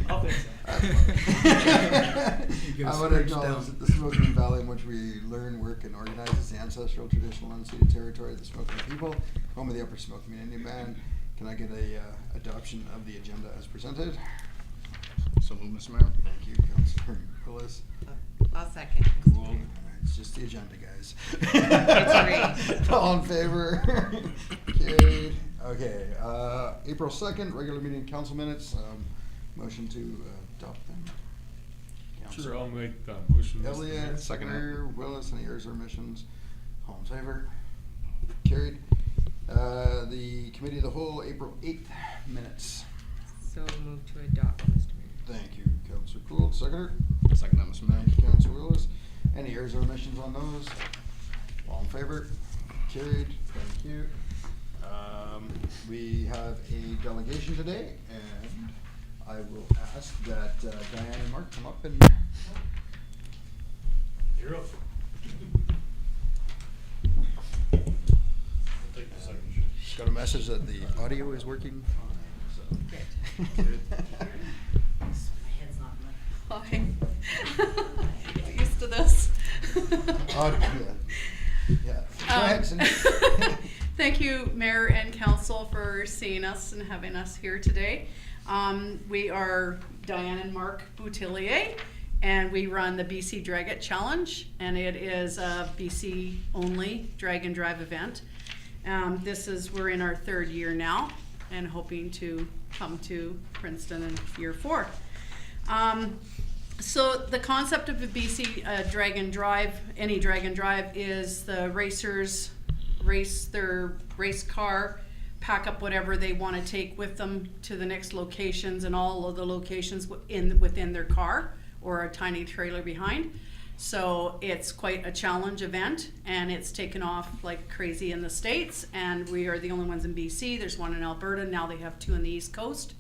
I'll fix it. I want to acknowledge that the Smoking Valley in which we learn, work, and organize is the ancestral, traditional, unceded territory of the Smoking people, home of the Upper Smoking Indian Band. Can I get a adoption of the agenda as presented? So move, Mr. Mayor. Thank you, Councillor Willis. I'll second. Cool. It's just the agenda, guys. It's All in favor? Carried. Okay, April 2nd, regular meeting council minutes. Motion to adopt them. Sure, I'll make that motion. Mr. Mayor. Elliott, seconder, Willis, any errors or omissions? All in favor? Carried. The committee of the whole, April 8th minutes. So move to adopt, Mr. Mayor. Thank you, Councillor Gould. Seconder? Second that, Mr. Mayor. Thank you, Councillor Willis. Any errors or omissions on those? All in favor? Carried. Thank you. We have a delegation today, and I will ask that Diane and Mark come up and. You're up. I'll take the second. Got a message that the audio is working fine. Good. My head's not right. Hi. Get used to this. Yeah. Go ahead, Cindy. Thank you, Mayor and Council, for seeing us and having us here today. We are Diane and Mark Boutillier, and we run the BC Drag It Challenge, and it is a BC only drag and drive event. We're in our third year now, and hoping to come to Princeton in year 4. So the concept of a BC drag and drive, any drag and drive, is the racers race their race car, pack up whatever they want to take with them to the next locations, and all of the locations within their car or a tiny trailer behind. So it's quite a challenge event, and it's taken off like crazy in the States, and we are the only ones in BC. There's one in Alberta, now they have 2 on the East Coast.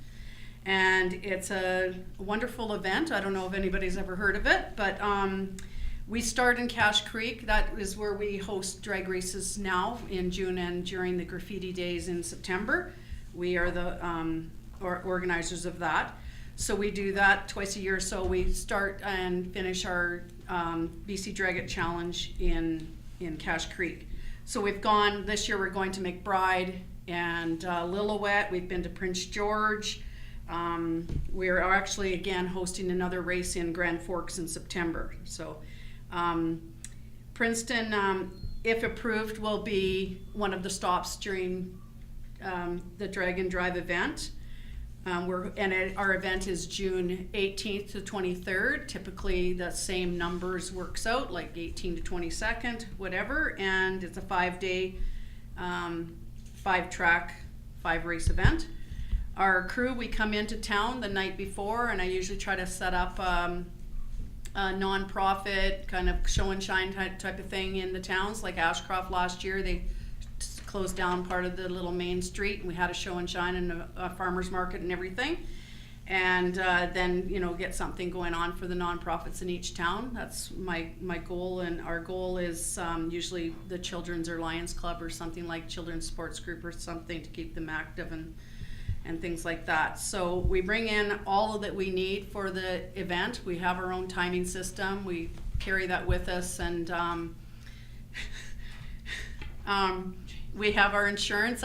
And it's a wonderful event. I don't know if anybody's ever heard of it, but we start in Cache Creek. That is where we host drag races now in June and during the graffiti days in September. We are the organizers of that. So we do that twice a year. So we start and finish our BC Drag It Challenge in Cache Creek. So we've gone, this year we're going to McBride and Lillooet. We've been to Prince George. We're actually again hosting another race in Grand Forks in September. So Princeton, if approved, will be one of the stops during the Drag and Drive event. Our event is June 18th to 23rd. Typically the same numbers works out, like 18th to 22nd, whatever. And it's a 5-day, 5-track, 5-race event. Our crew, we come into town the night before, and I usually try to set up a non-profit kind of show and shine type of thing in the towns. Like Ashcroft last year, they closed down part of the little main street, and we had a show and shine and a farmer's market and everything. And then, get something going on for the nonprofits in each town. That's my goal, and our goal is usually the Children's or Lions Club or something like Children's Sports Group or something to keep them active and things like that. So we bring in all that we need for the event. We have our own timing system. We carry that with us, and we have our insurance.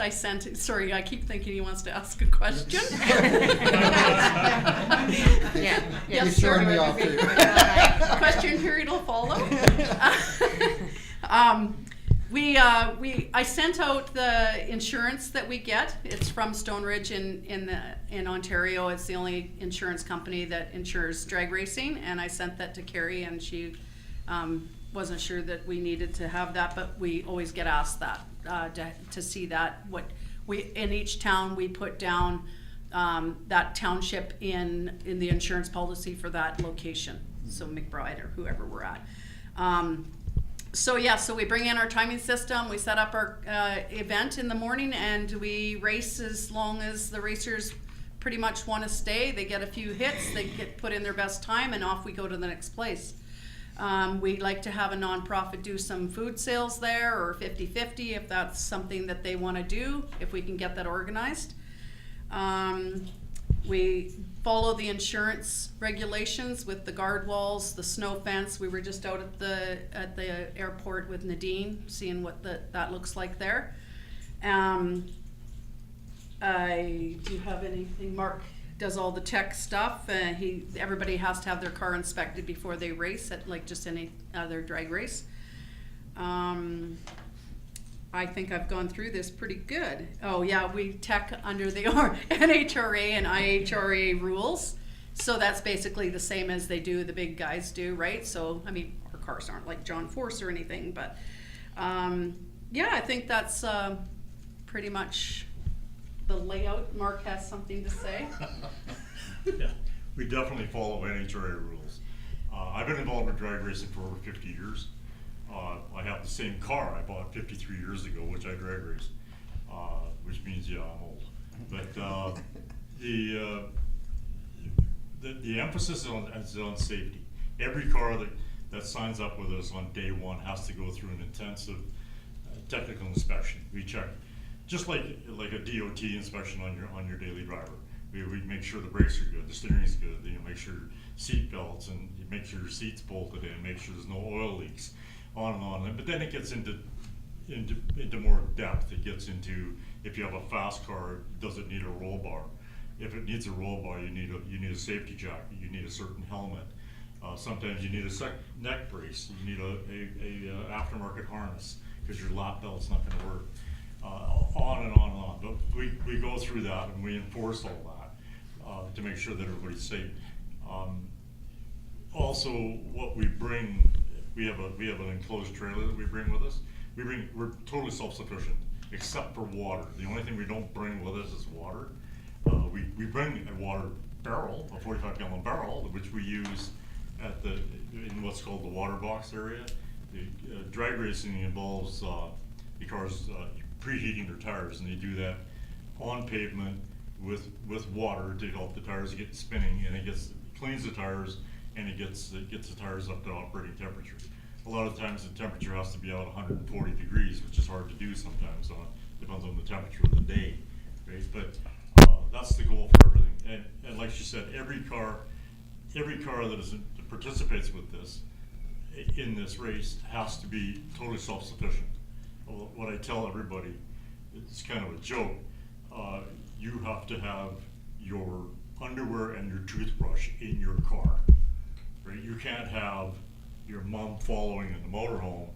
Sorry, I keep thinking he wants to ask a question. Yeah. You're showing me off too. Question period will follow. I sent out the insurance that we get. It's from Stone Ridge in Ontario. It's the only insurance company that insures drag racing, and I sent that to Carrie, and she wasn't sure that we needed to have that, but we always get asked that to see that. In each town we put down that township in the insurance policy for that location. So McBride or whoever we're at. So we bring in our timing system, we set up our event in the morning, and we race as long as the racers pretty much want to stay. They get a few hits, they get put in their best time, and off we go to the next place. We like to have a nonprofit do some food sales there, or 50-50 if that's something that they want to do, if we can get that organized. We follow the insurance regulations with the guard walls, the snow fence. We were just out at the airport with Nadine, seeing what that looks like there. Do you have anything? Mark does all the tech stuff. Everybody has to have their car inspected before they race at like just any other drag race. I think I've gone through this pretty good. Oh yeah, we tech under the NHRA and IHRA rules. So that's basically the same as the big guys do, right? So, I mean, our cars aren't like John Force or anything, but yeah, I think that's pretty much the layout. Mark has something to say. Yeah, we definitely follow NHRA rules. I've been involved in drag racing for over 50 years. I have the same car I bought 53 years ago, which I drag race, which means, yeah, I'm old. But the emphasis is on safety. Every car that signs up with us on day one has to go through an intensive technical inspection. We check, just like a DOT inspection on your daily driver. We make sure the brakes are good, the steering's good, make sure seat belts, and you make sure your seat's bolted in, make sure there's no oil leaks, on and on. But then it gets into more depth. It gets into, if you have a fast car, does it need a roll bar? If it needs a roll bar, you need a safety jacket. You need a certain helmet. Sometimes you need a neck brace. You need a aftermarket harness because your lap belt's not going to work. On and on and on. But we go through that and we enforce all that to make sure that everybody's safe. Also, what we bring, we have an enclosed trailer that we bring with us. We're totally self-sufficient except for water. The only thing we don't bring with us is water. We bring a water barrel, a 45-gallon barrel, which we use in what's called the water box area. The drag racing involves the cars preheating their tires, and they do that on pavement with water to help the tires get spinning, and it cleans the tires, and it gets the tires up to operating temperature. A lot of times the temperature has to be out 140 degrees, which is hard to do sometimes. Depends on the temperature of the day, right? But that's the goal for everything. And like she said, every car that participates with this in this race has to be totally self-sufficient. What I tell everybody, it's kind of a joke. You have to have your underwear and your toothbrush in your car, right? You can't have your mom following in the motorhome,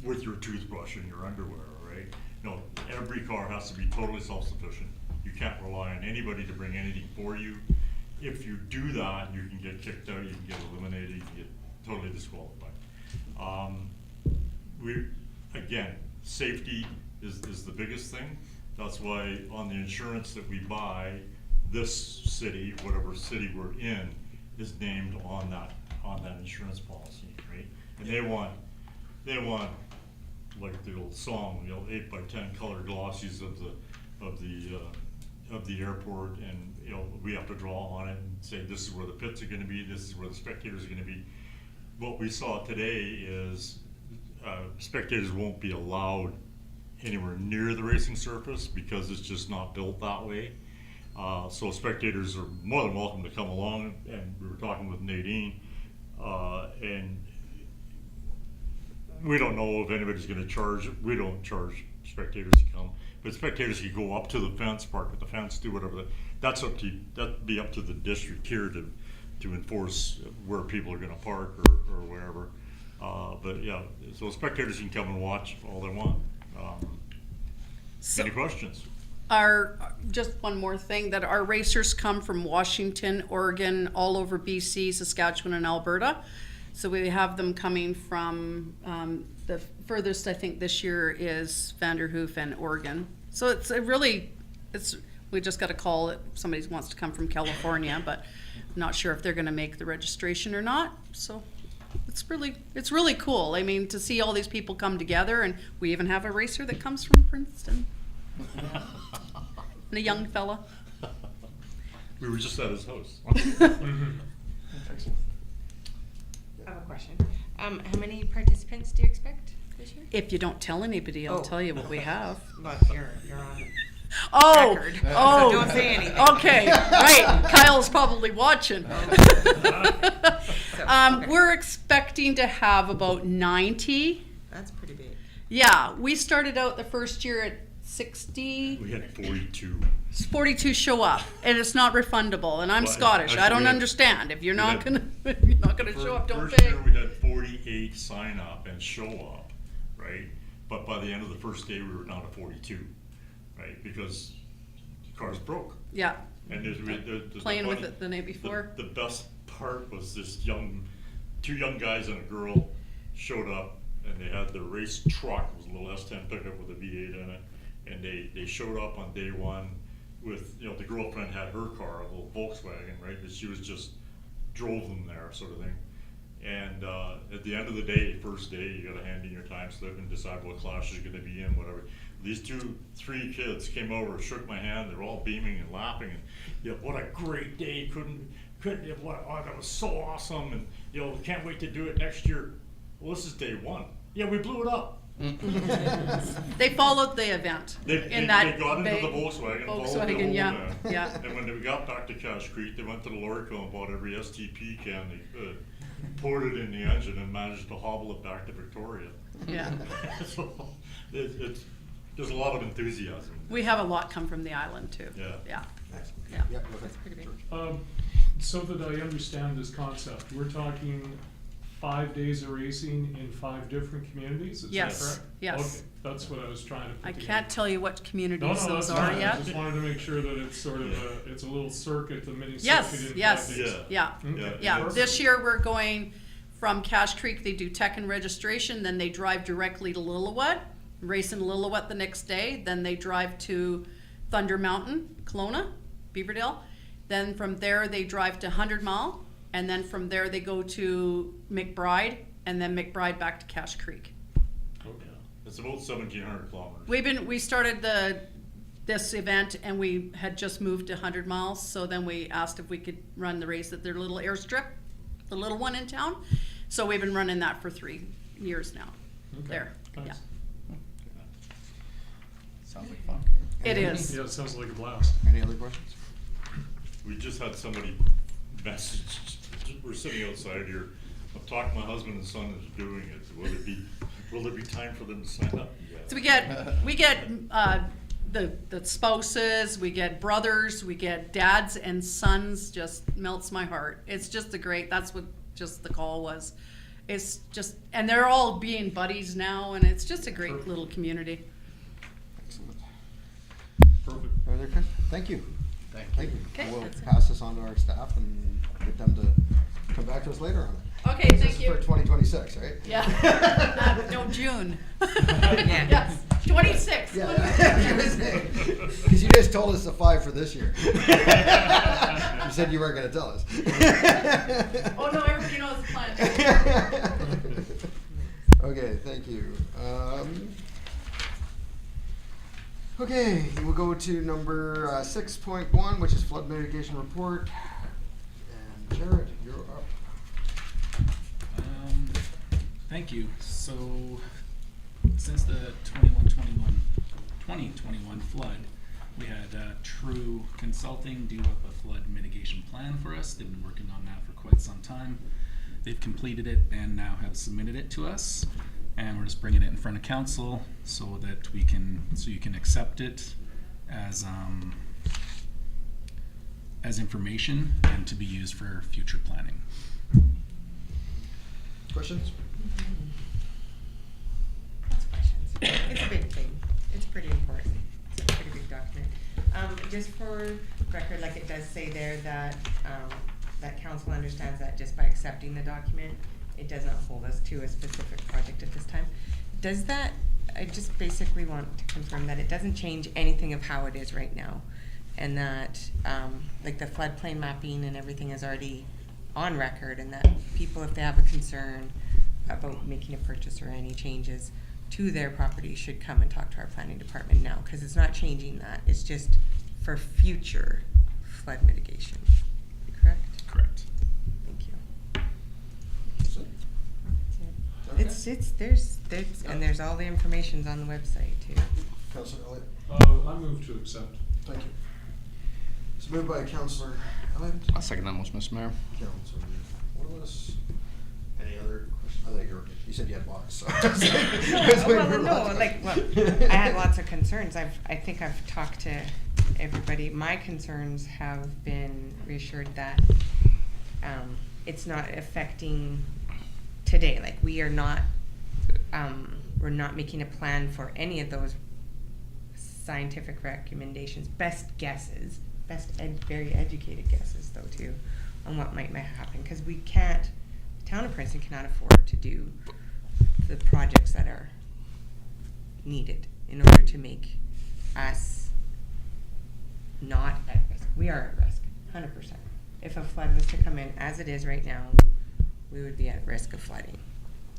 with your toothbrush and your underwear, right? No, every car has to be totally self-sufficient. You can't rely on anybody to bring anything for you. If you do that, you can get kicked out, you can get eliminated, you can get totally disqualified. Again, safety is the biggest thing. That's why on the insurance that we buy, this city, whatever city we're in, is named on that insurance policy, right? And they want like the old song, 8x10 color glossies of the airport, and we have to draw on it and say this is where the pits are going to be, this is where the spectators are going to be. What we saw today is spectators won't be allowed anywhere near the racing surface because it's just not built that way. So spectators are more than welcome to come along, and we were talking with Nadine, and we don't know if anybody's going to charge. We don't charge spectators to come, but spectators can go up to the fence, park at the fence, do whatever. That'd be up to the district here to enforce where people are going to park or wherever. But yeah, so spectators can come and watch all they want. Any questions? Just one more thing, that our racers come from Washington, Oregon, all over BC, Saskatchewan, and Alberta. So we have them coming from, the furthest I think this year is Vanderhoof and Oregon. So we just got a call that somebody wants to come from California, but not sure if they're gonna make the registration or not. So it's really cool. I mean, to see all these people come together, and we even have a racer that comes from Princeton. And a young fella. We were just at his house. I have a question. How many participants do you expect this year? If you don't tell anybody, I'll tell you what we have. But you're on Oh, record. oh. So don't say anything. Okay, right. Kyle's probably watching. Okay. We're expecting to have about 90. That's pretty big. Yeah, we started out the first year at 60. We had 42. 42 show up, and it's not refundable. And I'm Well, Scottish. I actually, don't we had- understand. If you're not we gonna, had- if you're not gonna show up, don't First pay. year, we had 48 sign up and show up, right? But by the end of the first day, we were down to 42, right? Because the cars broke. Yeah, And the playing with funny- it the night before. The best part was this two young guys and a girl showed up, and they had their race truck, it was a little S10 pickup with a V8 in it, and they showed up on day one with, you know, the girlfriend had her car, a little Volkswagen, right, and she was just drove them there, sort of thing. And at the end of the day, first day, you gotta hand in your time slip and decide what class you're gonna be in, whatever. These three kids came over, shook my hand, they were all beaming and laughing, and, you know, what a great day, that was so awesome, and, you know, can't wait to do it next year. Well, this is day one. Yeah, we blew it up. They followed the event. They in that got into big the Volkswagen, followed the whole Volkswagen, yeah, event. yeah. And when they got back to Cache Creek, they went to the Lorico and bought every STP can they could, poured it in the engine, and managed to hobble it back to Victoria. Yeah. So, there's a lot of enthusiasm. We have a lot come from the island too. Yeah. Yeah. Yeah, Yeah. go ahead. Pretty big. So that I understand this concept, we're talking 5 days of racing in 5 different communities, is that Yes, correct? yes. Okay, that's what I was trying to put I together. can't tell you what No, communities no, those that's are fine, I yet. just wanted to make sure that it's sort of it's a little circuit, the mini Yes, circuit in 5 yes, days. yeah. Okay, Yeah, perfect. this year we're going from Cache Creek, they do tech and registration, then they drive directly to Lillooet, race in Lillooet the next day, then they drive to Thunder Mountain, Kelowna, Beaverdale. Then from there, they drive to 100 Mile, and then from there, they go to McBride, and then McBride back to Cache Creek. Okay. It's about 1,700 kilometers. We started this event, and we had just moved to 100 miles, so then we asked if we could run the race at their little airstrip, the little one in town. So we've been running that for 3 years now. Okay, There, yeah. thanks. Sounds like fun. It is. Yeah, it sounds like a blast. Any other questions? We just had somebody message, we're sitting outside here, I'm talking, my husband and son is doing it, will there be time for them to sign up? Yeah. So we get the spouses, we get brothers, we get dads and sons, just melts my heart. It's just that's what just the call was. It's just, and they're all being buddies now, and it's just a great Perfect. little community. Excellent. Perfect. Any other questions? Thank you. Thank you. Okay, We'll that's it. pass this on to our staff and get them to come back to us later on it. Okay, This thank is you. for 2026, right? Yeah. No, June. Yes, 26. Because you just told us the 5 for this year. You said you weren't going to tell us. Oh, no, everybody knows the plan. Okay, thank you. Okay, we'll go to number 6.1, which is flood mitigation report. And Jared, you're up. Thank you. So, since the 2021 flood, we had True Consulting do up a flood mitigation plan for us. They've been working on that for quite some time. They've completed it and now have submitted it to us. And we're just bringing it in front of council so that you can accept it as information and to be used for future planning. Questions? Lots of questions. It's a big thing. It's pretty important. It's a pretty big document. Just for record, like it does say there that, that council understands that just by accepting the document, it does not hold us to a specific project at this time. Does that, I just basically want to confirm that it doesn't change anything of how it is right now. And that, like the floodplain mapping and everything is already on record, and that people, if they have a concern about making a purchase or any changes to their property, should come and talk to our planning department now, because it's not changing that. It's just for future flood mitigation. Correct? Correct. Thank you. That's it? That's it. There's all the information's on the website too. Councillor Elliott? I move to accept. Thank you. It's moved by Councillor Elliott. I'll second that motion, Mr. Mayor. Councillor Willis. Any other questions? I thought you said you had lots, so. I had lots of concerns. I think I've talked to everybody. My concerns have been reassured that, it's not affecting today. Like, we are not, we're not making a plan for any of those scientific recommendations, best guesses, very educated guesses though too, on what might happen, because we can't, the town of Princeton cannot afford to do the projects that are needed in order to make us not at risk. We are at risk, 100%. If a flood was to come in as it is right now, we would be at risk of flooding.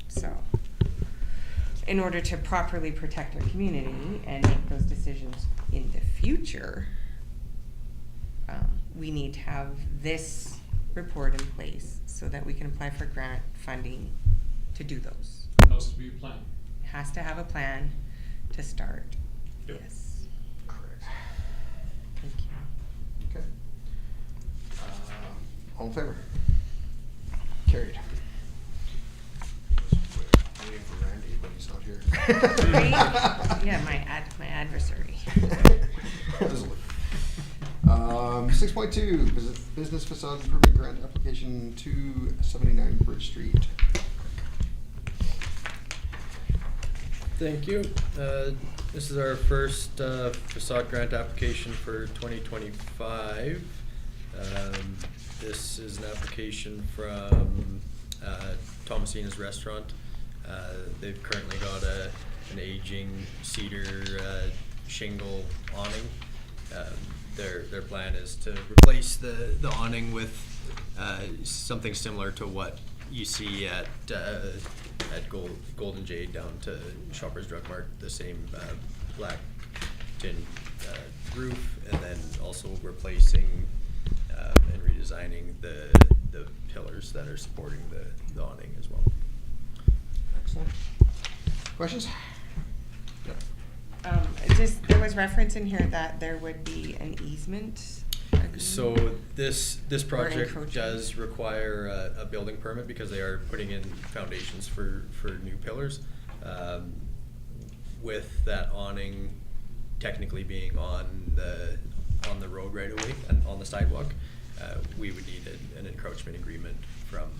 So, in order to properly protect our community and make those decisions in the future, we need to have this report in place so that we can apply for grant funding to do those. Has to be a plan. It has to have a plan to start. Yep. Yes. Correct. Thank you. Okay. All in favor? Carried. Waiting for Randy, but he's not here. Yeah, my adversary. 6.2, business facade permit grant application 279 Bridge Street. Thank you. This is our first facade grant application for 2025. This is an application from Thomasina's Restaurant. They've currently got an aging cedar shingle awning. Their plan is to replace the awning with something similar to what you see at Golden Jade down to Shoppers Drug Mart, the same black tin roof, and then also replacing and redesigning the pillars that are supporting the awning as well. Excellent. Questions? Yeah. There was reference in here that there would be an easement. So this project encroaching. does require a building permit because they are putting in foundations for new pillars. With that awning technically being on the road right away and on the sidewalk, we would need an encroachment agreement from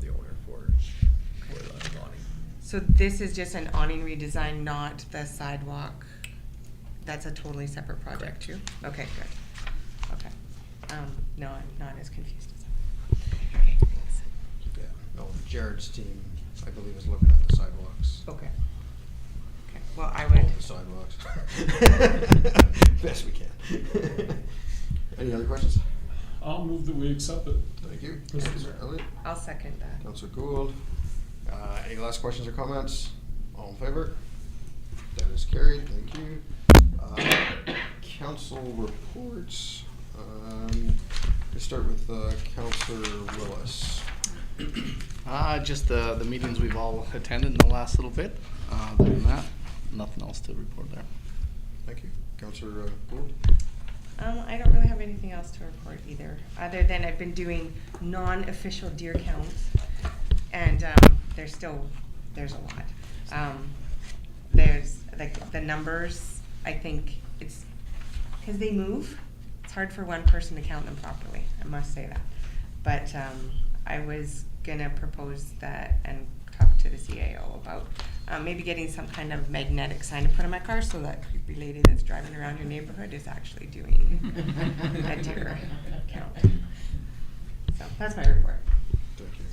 the owner for the awning. So this is just an awning redesign, not the sidewalk? That's a totally separate project too? Okay, good. Okay. No, I'm not as confused as I. Okay, thanks. Yeah. No, Jared's team, I believe, is looking at the sidewalks. Okay. Okay, well, I All would. the sidewalks. Best we can. Any other questions? I'll move that we accept it. Thank you. Mr. Councillor Elliott. I'll second that. Councillor Gould. Any last questions or comments? All in favor? That is carried, thank you. Council reports. Let's start with Councillor Willis. Just the meetings we've all attended in the last little bit. Other than that, nothing else to report there. Thank you. Councillor Gould. I don't really have anything else to report either, other than I've been doing non-official deer counts, and there's a lot. There's like the numbers, I think it's because they move. It's hard for one person to count them properly, I must say that. But I was gonna propose that and talk to the CAO about maybe getting some kind of magnetic sign to put on my car so that creepy lady that's driving around your neighborhood is actually doing a deer count. So that's my report. Thank you.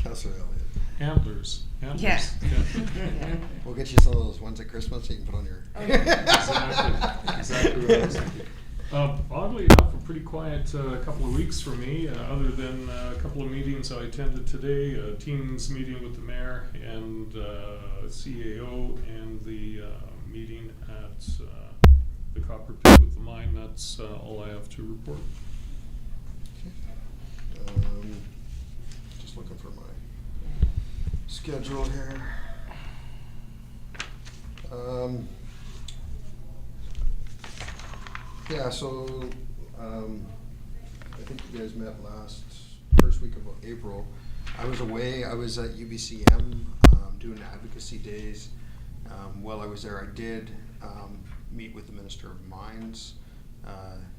Councillor Elliott. Antlers. Antlers. Yeah. Yeah. We'll get you some of those ones at Christmas you can put on your. Oh, yeah. Exactly what I was thinking. Oddly enough, a pretty quiet couple of weeks for me, other than a couple of meetings I attended today, a Teams meeting with the mayor and CAO, and the meeting at the Copper Pit with the mine. That's all I have to report. Just looking for my schedule here. Yeah, so, I think you guys met first week of April. I was away, I was at UBCM, doing advocacy days. While I was there, I did, meet with the Minister of Mines.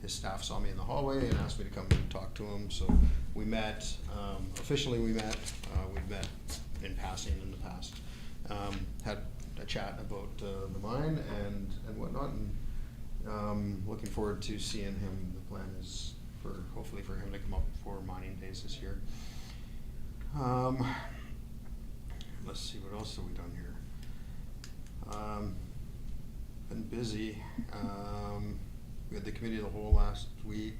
His staff saw me in the hallway and asked me to come and talk to him, so we met, officially we met, we'd met in passing in the past. Had a chat about, the mine and whatnot, and, looking forward to seeing him. The plan is hopefully for him to come up for mining days this year. Let's see, what else have we done here? Been busy. We had the committee of the whole last week.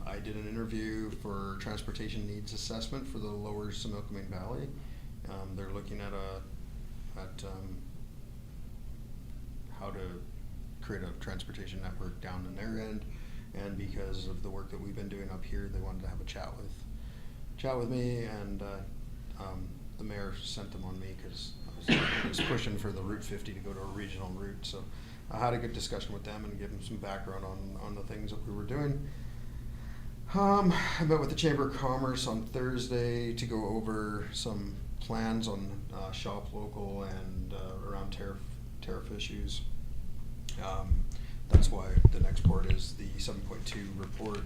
I did an interview for transportation needs assessment for the lower Similkameen Valley. They're looking at how to create a transportation network down in their end, and because of the work that we've been doing up here, they wanted to have a chat with me, and the mayor sent them on me because I was pushing for the Route 50 to go to a regional route. So I had a good discussion with them and give them some background on the things that we were doing. I met with the Chamber of Commerce on Thursday to go over some plans on shop local and around tariff issues. That's why the next part is the 7.2 report.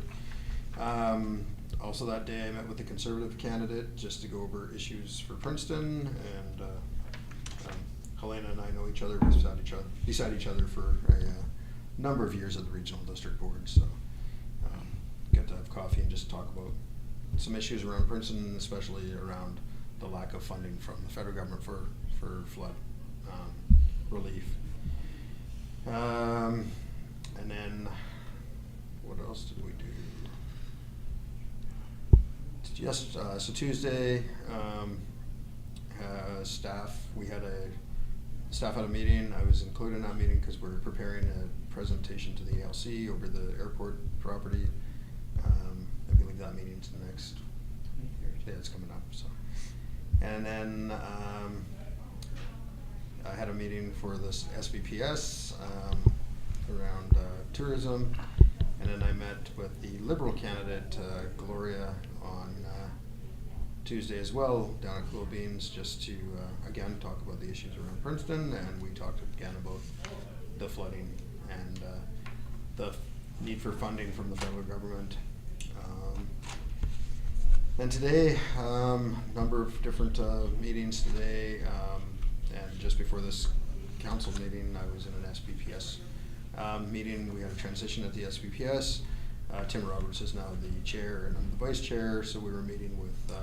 Also that day I met with the Conservative candidate just to go over issues for Princeton, and Helena and I know each other beside each other for a number of years at the Regional District Board, so got to have coffee and just talk about some issues around Princeton, especially around the lack of funding from the federal government for flood relief. And then what else did we do? Yes, so Tuesday, staff had a meeting. I was included in that meeting because we're preparing a presentation to the ALC over the airport property. I believe that meeting's the next. Yeah, it's coming up. So, and then I had a meeting for this SBPS around tourism, and then I met with the Liberal candidate Gloria on Tuesday as well down at Cool Beans, just to again talk about the issues around Princeton, and we talked again about the flooding and the need for funding from the federal government. And today, number of different meetings today, and just before this council meeting, I was in an SBPS meeting. We had a transition at the SBPS. Tim Roberts is now the chair and I'm the vice chair, so we were meeting with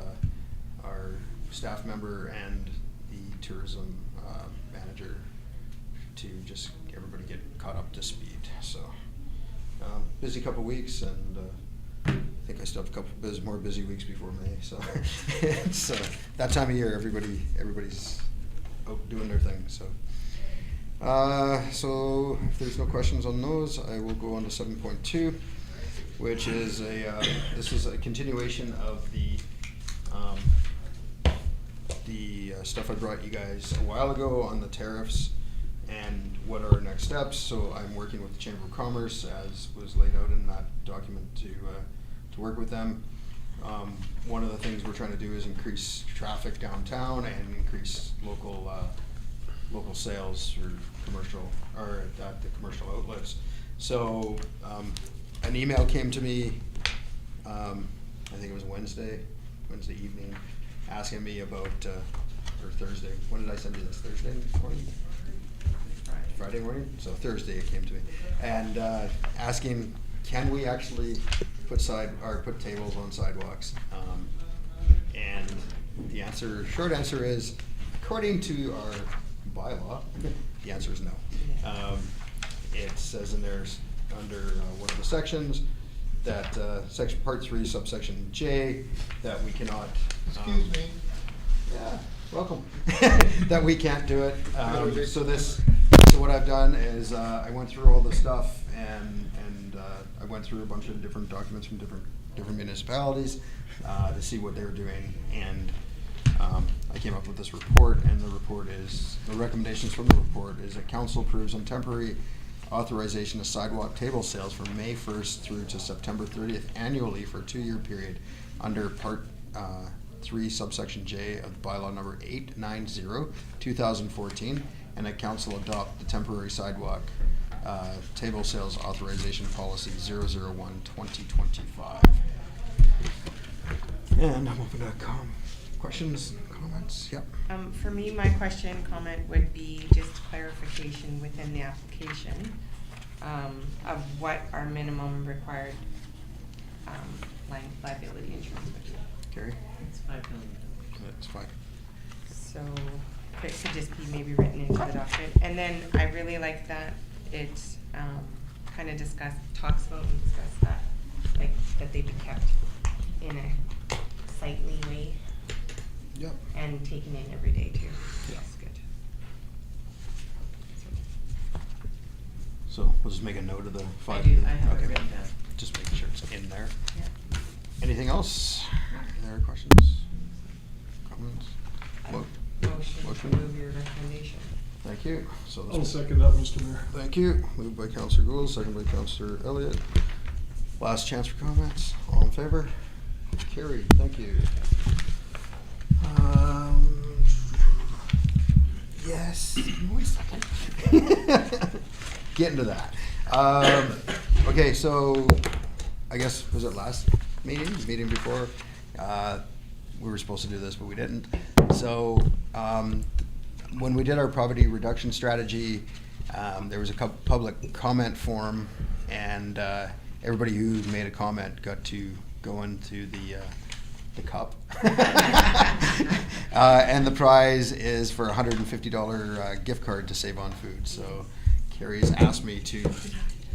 our staff member and the tourism manager to just everybody get caught up to speed. So busy couple weeks, and I think I still have a couple more busy weeks before May. So it's that time of year. Everybody's out doing their thing. So so if there's no questions on those, I will go on to 7.2, which is this is a continuation of the stuff I brought you guys a while ago on the tariffs and what are our next steps. So I'm working with the Chamber of Commerce, as was laid out in that document, to work with them. One of the things we're trying to do is increase traffic downtown and increase local sales for commercial, or at the commercial outlets. So an email came to me, I think it was Wednesday evening, asking me about, or Thursday, when did I send you this, Thursday morning? Friday morning? So Thursday it came to me, and asking, can we actually put tables on sidewalks? And the short answer is, according to our bylaw, the answer is no. It says in there under one of the sections that section part 3 subsection J that we cannot. Excuse me. Yeah, welcome. That we can't do it. So what I've done is I went through all the stuff and I went through a bunch of different documents from different municipalities to see what they were doing, and I came up with this report, and the recommendations from the report is that council approves on temporary authorization of sidewalk table sales from May 1st through to September 30th annually for a 2-year period under Part 3 subsection J of bylaw number 890, 2014, and that council adopt the temporary sidewalk table sales authorization policy 001, 2025. And I'm open to questions, comments. Yep. For me, my question, comment would be just clarification within the application of what our minimum required liability insurance would be. Carrie? It's $5 million. That's fine. So if it could just be maybe written into the document. And then I really like that it kind of talks about and discuss that, like that they be kept in a sightly way Yep. and taken in every day too. Yeah. That's good. So we'll just make a note of the 5 I year. have it Okay. written down. Just making sure it's in there. Yeah. Anything else? Any other questions? Comments? Motion Motion. to move your recommendation. Thank you. So this I'll was- second that, Mr. Mayor. Thank you. Moved by Councillor Gould, second by Councillor Elliott. Last chance for comments. All in favor? Carried. Thank you. Yes. Wait a second. Getting to that. Okay, so I guess, was it last meeting before? We were supposed to do this, but we didn't. So when we did our poverty reduction strategy, there was a public comment form, and everybody who made a comment got to go into the cup. And the prize is for a $150 gift card to Save on Food. So Carrie's asked me to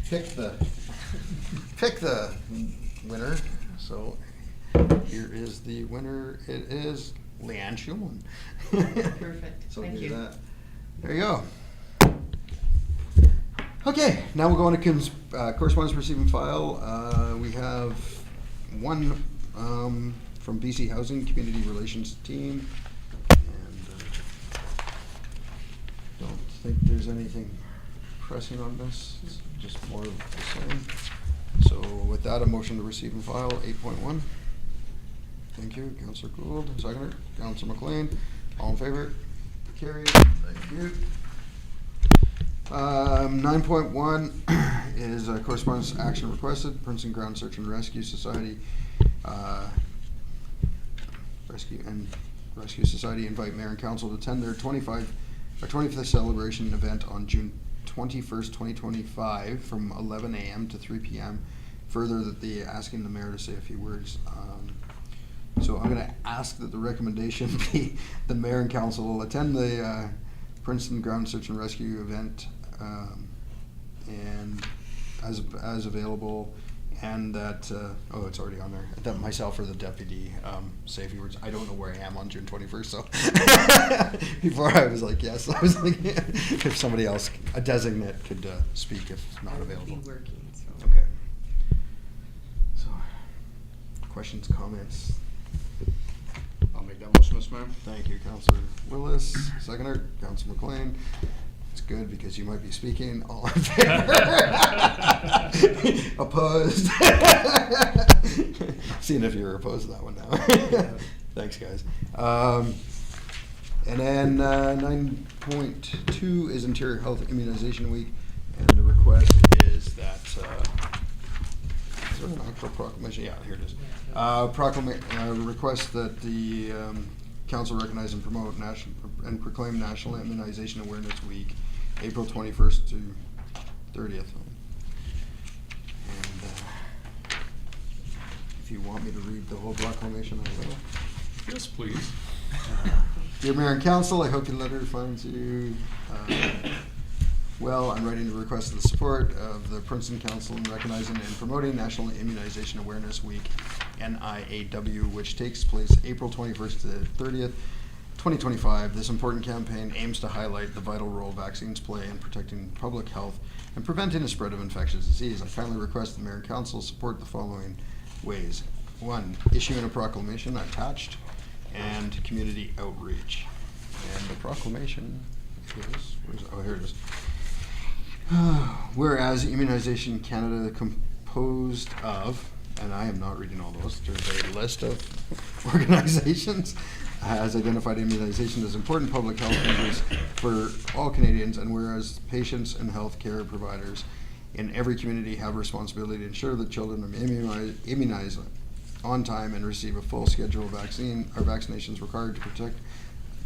pick the winner. So here is the winner. It is Leanne Schulman. Perfect. So Thank do you. that. There you go. Okay, now we'll go on to correspondence receiving file. We have one from BC Housing Community Relations Team, and don't think there's anything pressing on this. It's just more of the same. So with that, a motion to receive and file 8.1. Thank you, Councillor Gould. Seconder, Councillor McLean. All in favor? Carried. Thank you. 9.1 is correspondence action requested. Princeton Ground Search and Rescue Society Rescue Society invite Mayor and Council to attend their 25th celebration event on June 21st, 2025 from 11 a.m. to 3 p.m. Further, that they asking the mayor to say a few words. So I'm going to ask that the recommendation be the mayor and council will attend the Princeton Ground Search and Rescue event and as available, and that it's already on there. That myself or the deputy say a few words. I don't know where I am on June 21st, so before I was like yes, I was thinking if somebody else, a designate, could speak if not I will available. be working, so. Okay. So, questions, comments? I'll make that motion, Mr. Mayor. Thank you, Councillor Willis. Seconder, Councillor McLean. It's good because you might be speaking. All in favor? Opposed? Seeing if you're opposed to that one now. Thanks, guys. And then 9.2 is Interior Health Immunization Week, and the request is that is there an actual proclamation? Yeah, here it is. Request that the council recognize and promote and proclaim National Immunization Awareness Week, April 21st to 30th. And if you want me to read the whole proclamation, I will. Yes, please. Dear Mayor and Council, I hope your letter finds you well. I'm writing to request the support of the Princeton Council in recognizing and promoting National Immunization Awareness Week, NIAW, which takes place April 21st to 30th, 2025. This important campaign aims to highlight the vital role vaccines play in protecting public health and preventing the spread of infectious disease. I kindly request the Mayor and Council support the following ways. 1, issuing a proclamation attached. and community outreach. And the proclamation is, here it is. Whereas Immunization Canada, composed of, and I am not reading all those, there's a list of organizations, has identified immunization as important public health measures for all Canadians, and whereas patients and healthcare providers in every community have a responsibility to ensure that children are immunized on time and receive a full schedule of vaccinations required to protect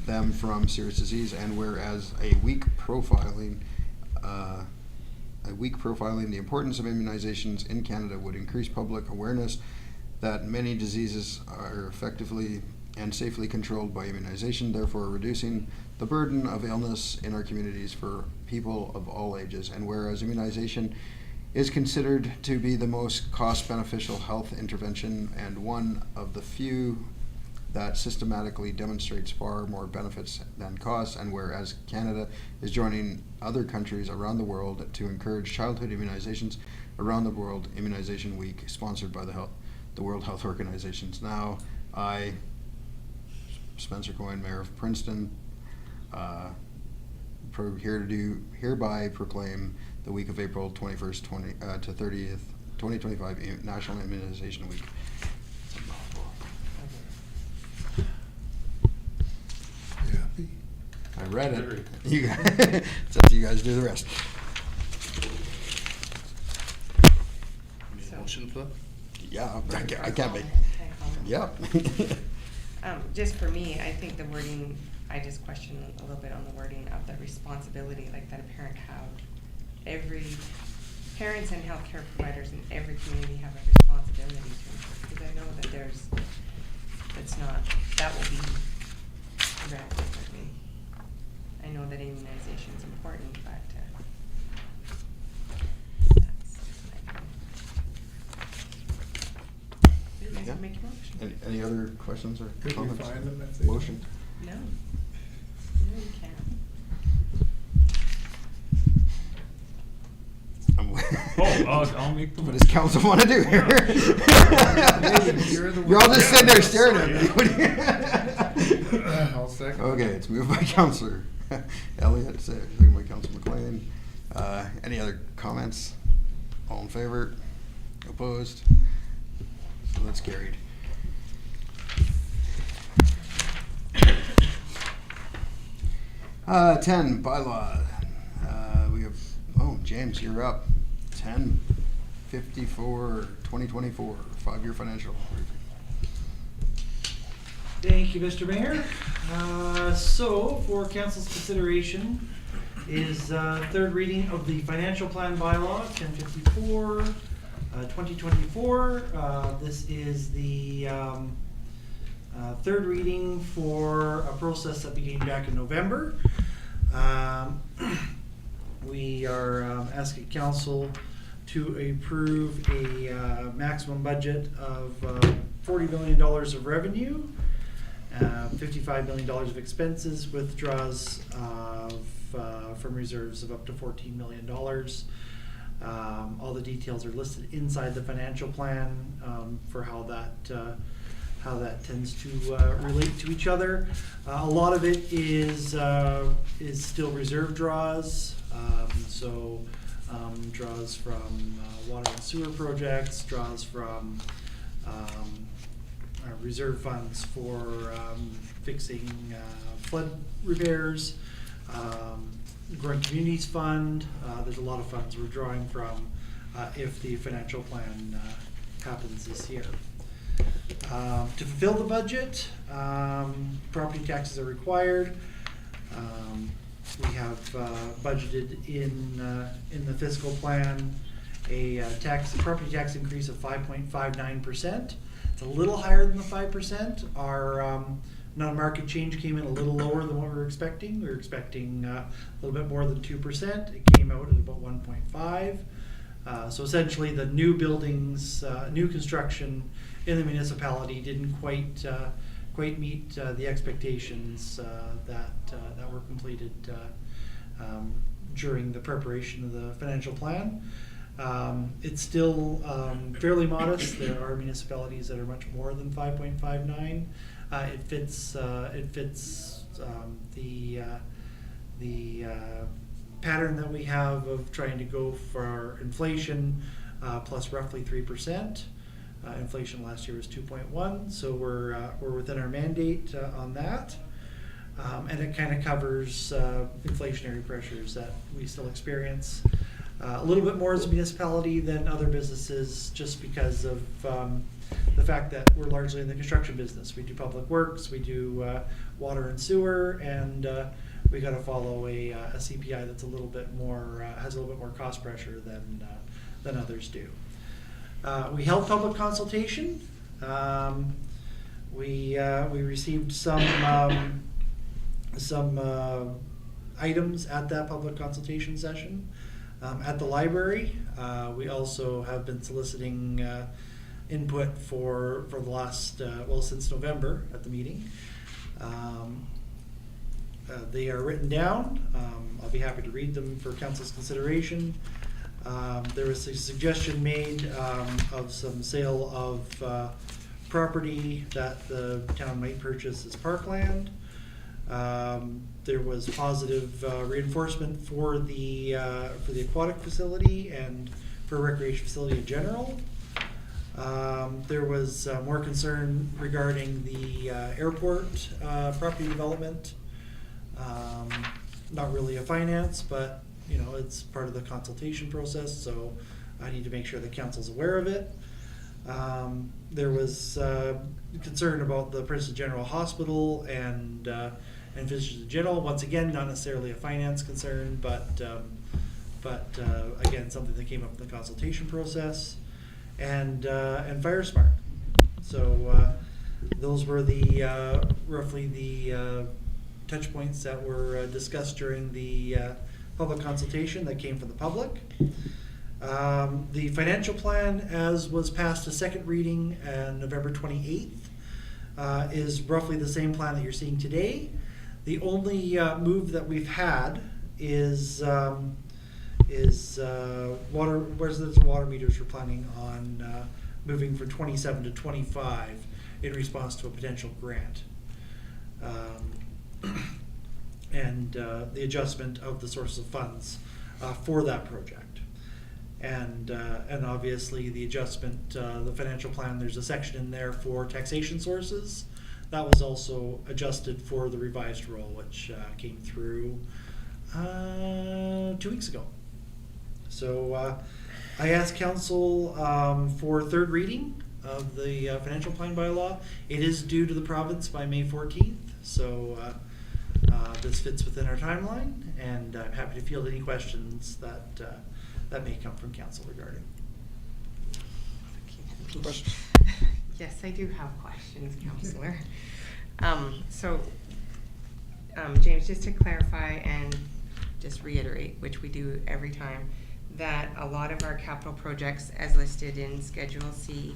them from serious disease, and whereas a weak profiling the importance of immunizations in Canada would increase public awareness that many diseases are effectively and safely controlled by immunization, therefore reducing the burden of illness in our communities for people of all ages. And whereas immunization is considered to be the most cost-beneficial health intervention and one of the few that systematically demonstrates far more benefits than costs, and whereas Canada is joining other countries around the world to encourage childhood immunizations around the World Immunization Week, sponsored by the World Health Organizations. Now, I, Spencer Coyne, Mayor of Princeton, hereby proclaim the week of April 21st to 30th, 2025 National Immunization Week. I read it. You guys, it's up to you guys to do the rest. Need a motion for that? Yeah, I can't make. Yep. Just for me, I think the wording, I just question a little bit on the wording of the responsibility, like that a parent have. Parents and healthcare providers in every community have a responsibility to ensure, because I know that that will be read differently. I know that immunization is important, but that's you guys can make your motion. Any other questions or Could we comments? find them if they- Motion. No. No, you can't. I'll make the What does council want to do here? You're the You're all one- just sitting there staring at me. I'll second. Okay, it's moved by Councillor Elliott, second by Councillor McLean. Any other comments? All in favor? Opposed? So that's carried. Uh, 10, bylaw. We have, James, you're up. 10/54/2024, 5-year financial review. Thank you, Mr. Mayor. So, for council's consideration is third reading of the financial plan bylaw, 1054, 2024. This is the third reading for a process that began back in November. We are asking council to approve a maximum budget of $40 million of revenue, $55 million of expenses, withdraws from reserves of up to $14 million. All the details are listed inside the financial plan for how that tends to relate to each other. A lot of it is still reserve draws. Draws from water and sewer projects, draws from reserve funds for fixing flood repairs, Growing Communities Fund. There's a lot of funds we're drawing from if the financial plan happens this year. To fulfill the budget, property taxes are required. We have budgeted in the fiscal plan a property tax increase of 5.59%. It's a little higher than the 5%. Our non-market change came in a little lower than what we were expecting. We were expecting a little bit more than 2%. It came out at about 1.5%. So essentially, the new buildings, new construction in the municipality didn't quite meet the expectations that were completed during the preparation of the financial plan. It's still fairly modest. There are municipalities that are much more than 5.59. It fits the pattern that we have of trying to go for inflation plus roughly 3%. Inflation last year was 2.1, so we're within our mandate on that. And it kind of covers inflationary pressures that we still experience. A little bit more as a municipality than other businesses, just because of the fact that we're largely in the construction business. We do public works, we do water and sewer, and we got to follow a CPI that's a little bit more has a little bit more cost pressure than others do. We held public consultation. We received some items at that public consultation session. At the library, we also have been soliciting input for the last, since November at the meeting. They are written down. I'll be happy to read them for council's consideration. There was a suggestion made of some sale of property that the town might purchase as parkland. There was positive reinforcement for the aquatic facility and for recreation facility in general. There was more concern regarding the airport property development. Not really a finance, but you know, it's part of the consultation process, so I need to make sure the council's aware of it. There was concern about the Princeton General Hospital and Visitors in general. Once again, not necessarily a finance concern, but again, something that came up in the consultation process. And Fire Smart. So those were the roughly the touch points that were discussed during the public consultation that came from the public. The financial plan, as was passed a second reading on November 28th, is roughly the same plan that you're seeing today. The only move that we've had is water residential water meters. We're planning on moving from 27 to 25 in response to a potential grant. And the adjustment of the sources of funds for that project. And obviously the adjustment, the financial plan, there's a section in there for taxation sources. That was also adjusted for the revised roll, which came through 2 weeks ago. So I asked council for third reading of the financial plan bylaw. It is due to the province by May 14th, so this fits within our timeline, and I'm happy to field any questions that may come from council regarding. Questions? Yes, I do have questions, Councillor. James, just to clarify and just reiterate, which we do every time, that a lot of our capital projects as listed in Schedule C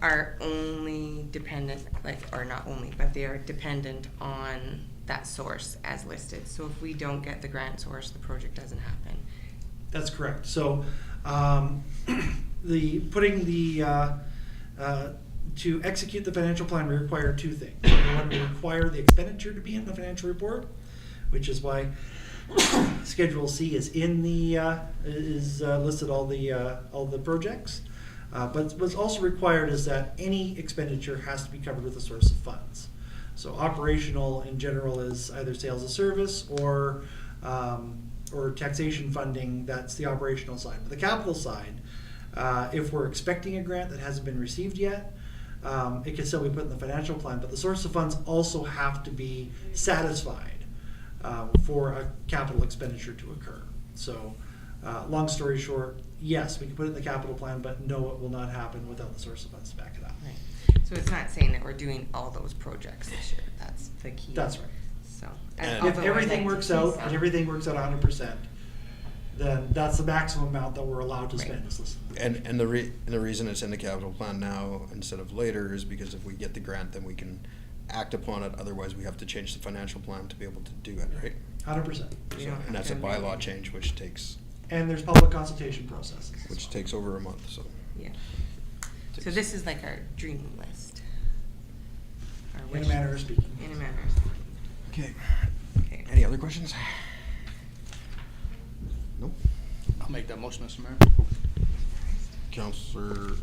are only dependent, or not only, but they are dependent on that source as listed. So if we don't get the grant source, the project doesn't happen. That's correct. So to execute the financial plan, we require two things. One, we require the expenditure to be in the financial report, which is why Schedule C is in the listed all the projects. But what's also required is that any expenditure has to be covered with a source of funds. So operational in general is either sales of service or taxation funding. That's the operational side. But the capital side, if we're expecting a grant that hasn't been received yet, it can still be put in the financial plan, but the source of funds also have to be satisfied for a capital expenditure to occur. So long story short, yes, we can put it in the capital plan, but no, it will not happen without the source of funds to back it up. Right. So it's not saying that we're doing all those projects this year. That's the key. That's right. So And If everything works out, and everything works out 100%, then that's the maximum amount that we're allowed to spend. And the reason it's in the capital plan now instead of later is because if we get the grant, then we can act upon it. Otherwise, we have to change the financial plan to be able to do it, right? 100%. So, and that's a bylaw change, which takes And there's public consultation processes. which takes over a month. So Yeah. So this is like our dream list. Or In a manner of speaking. In a manner of speaking. Okay. Okay. Any other questions? Nope. I'll make that motion, Mr. Mayor. Counselor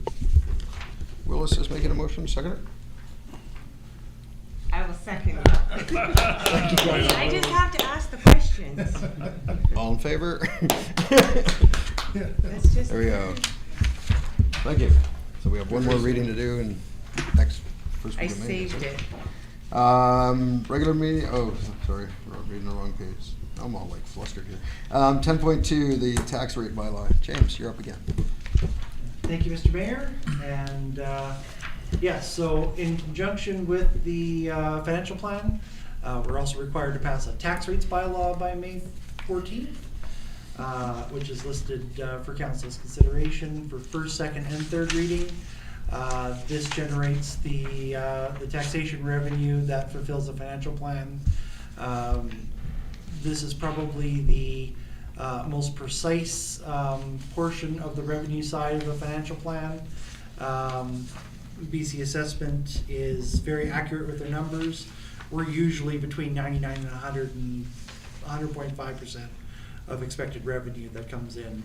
Willis is making a motion, second it? I will second it. I just have to ask the questions. All in favor? Let's just. There we go. Thank you. So we have one more reading to do and next first I week of May. saved it. Regular meeting, oh, sorry, we're reading the wrong page. I'm all like flustered here. 10.2, the tax rate bylaw. James, you're up again. Thank you, Mr. Mayor. And, so in conjunction with the financial plan, we're also required to pass a tax rates bylaw by May 14th, which is listed for council's consideration for first, second, and third reading. This generates the taxation revenue that fulfills the financial plan. This is probably the most precise portion of the revenue side of the financial plan. BC Assessment is very accurate with their numbers. We're usually between 99 and 100.5% of expected revenue that comes in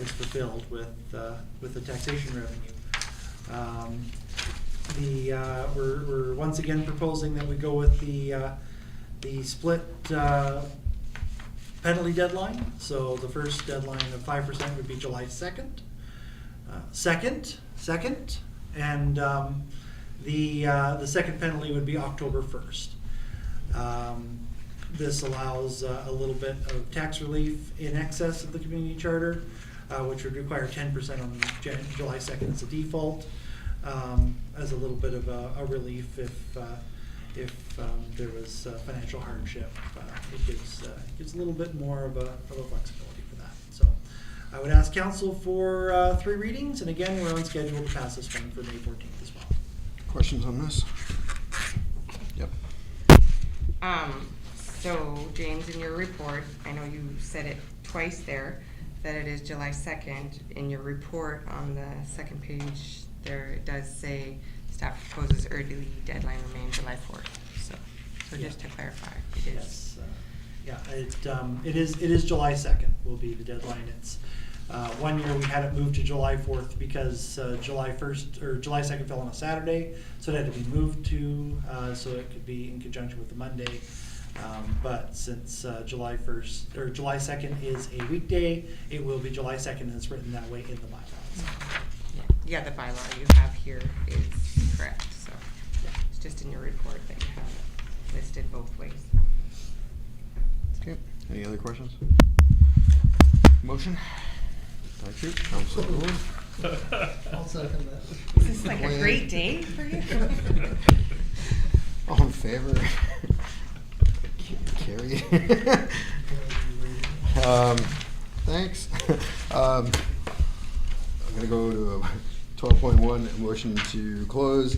is fulfilled with the taxation revenue. We're once again proposing that we go with the split penalty deadline. So the first deadline of 5% would be July 2nd. And the second penalty would be October 1st. This allows a little bit of tax relief in excess of the community charter, which would require 10% on July 2nd as a default, as a little bit of a relief if there was financial hardship. It gives a little bit more of a flexibility for that. So I would ask council for 3 readings, and again, we're on schedule to pass this one for May 14th as well. Questions on this? Yep. So James, in your report, I know you said it twice there, that it is July 2nd. In your report on the second page there, it does say staff proposes early deadline remains July 4th. So just to clarify, it is. Yes, it is July 2nd will be the deadline. It's 1 year we had it moved to July 4th because July 1st or July 2nd fell on a Saturday, so it had to be moved to so it could be in conjunction with the Monday. But since July 1st or July 2nd is a weekday, it will be July 2nd, and it's written that way in the bylaws. Yeah, the bylaw you have here is correct. So it's just in your report that you have it listed both ways. Okay. Any other questions? Motion? Thank you. Councilor Gould. I'll second that. Is this like a great day for you? All in favor? Carried. Thanks. I'm gonna go to 12.1, a motion to close.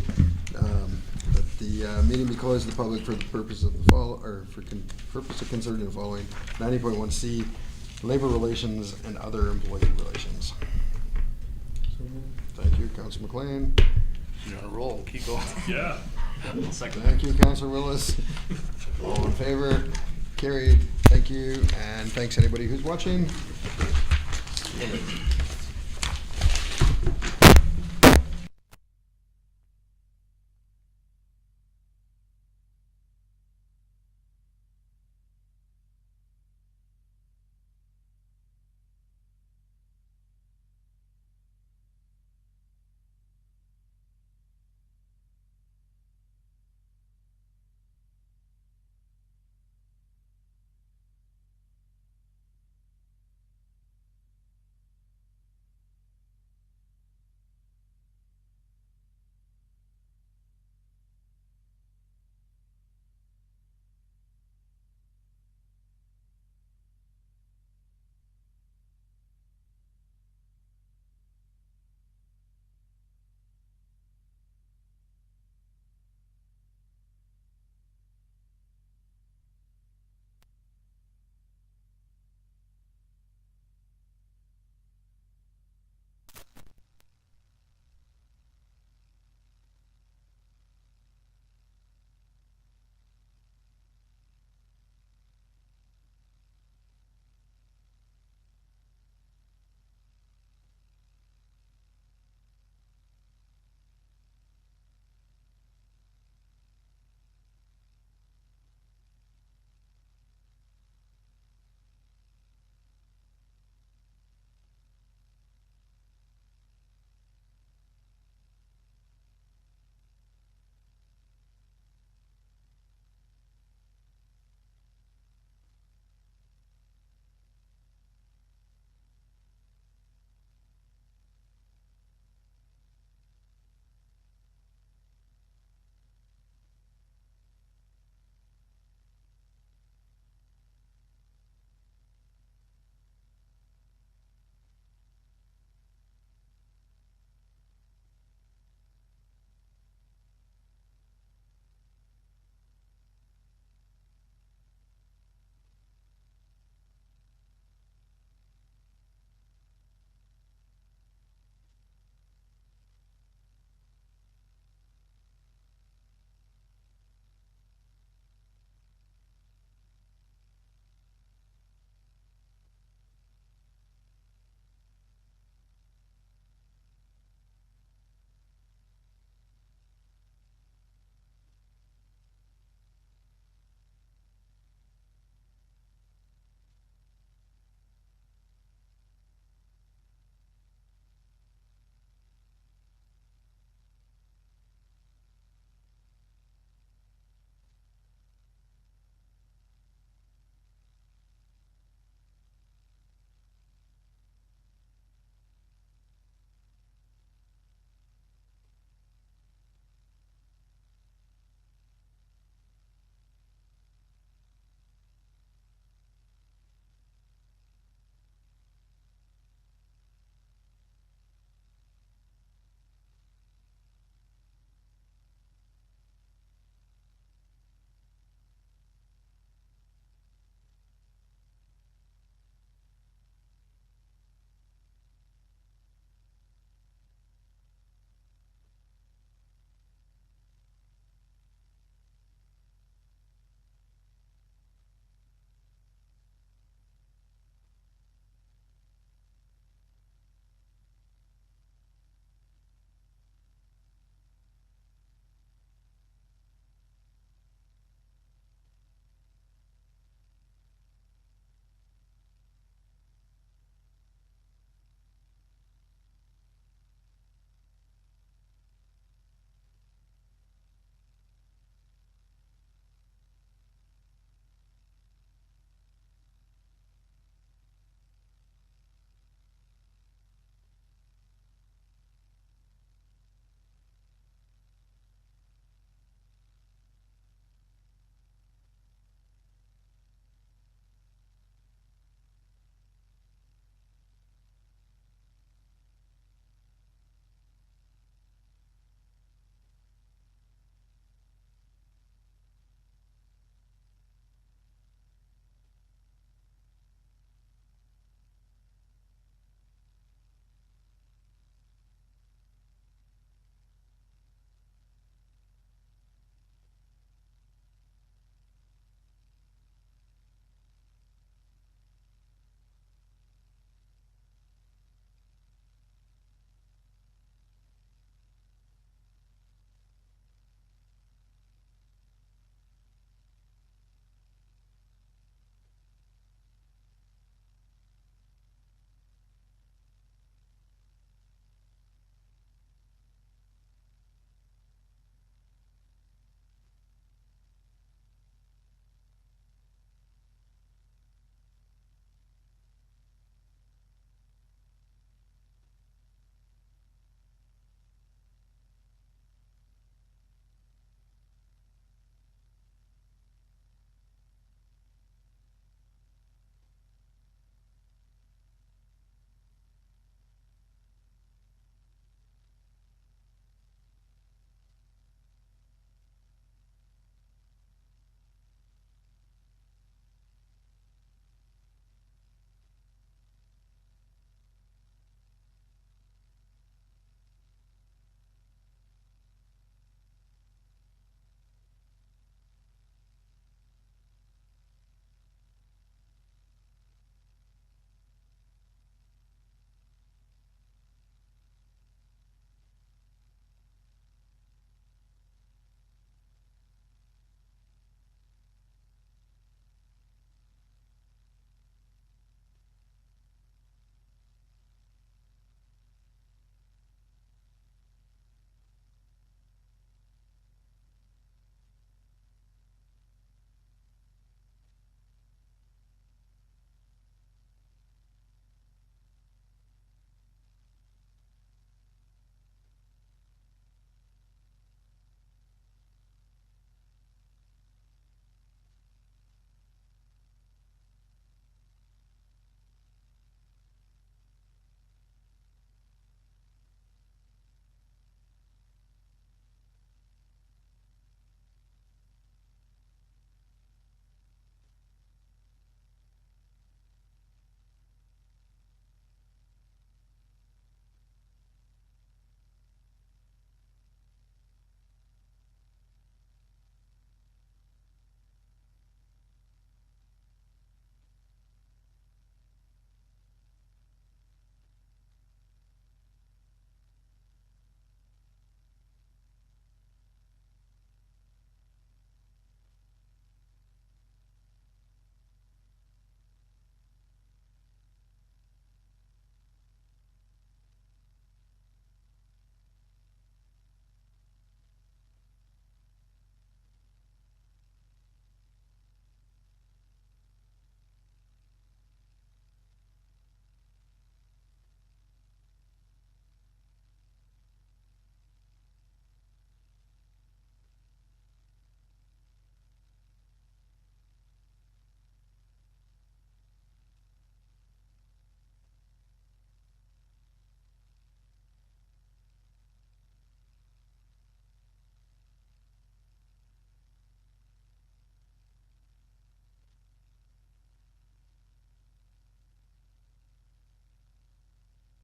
That the meeting be closed to the public for the purpose of purpose of considering the following: 90.1C, labor relations and other employee relations. Thank you, Councilor McLean. You're on a roll. Keep going. Yeah. I'll second Thank you, Councilor Willis. All in favor? Carried. Thank you, and thanks anybody who's watching.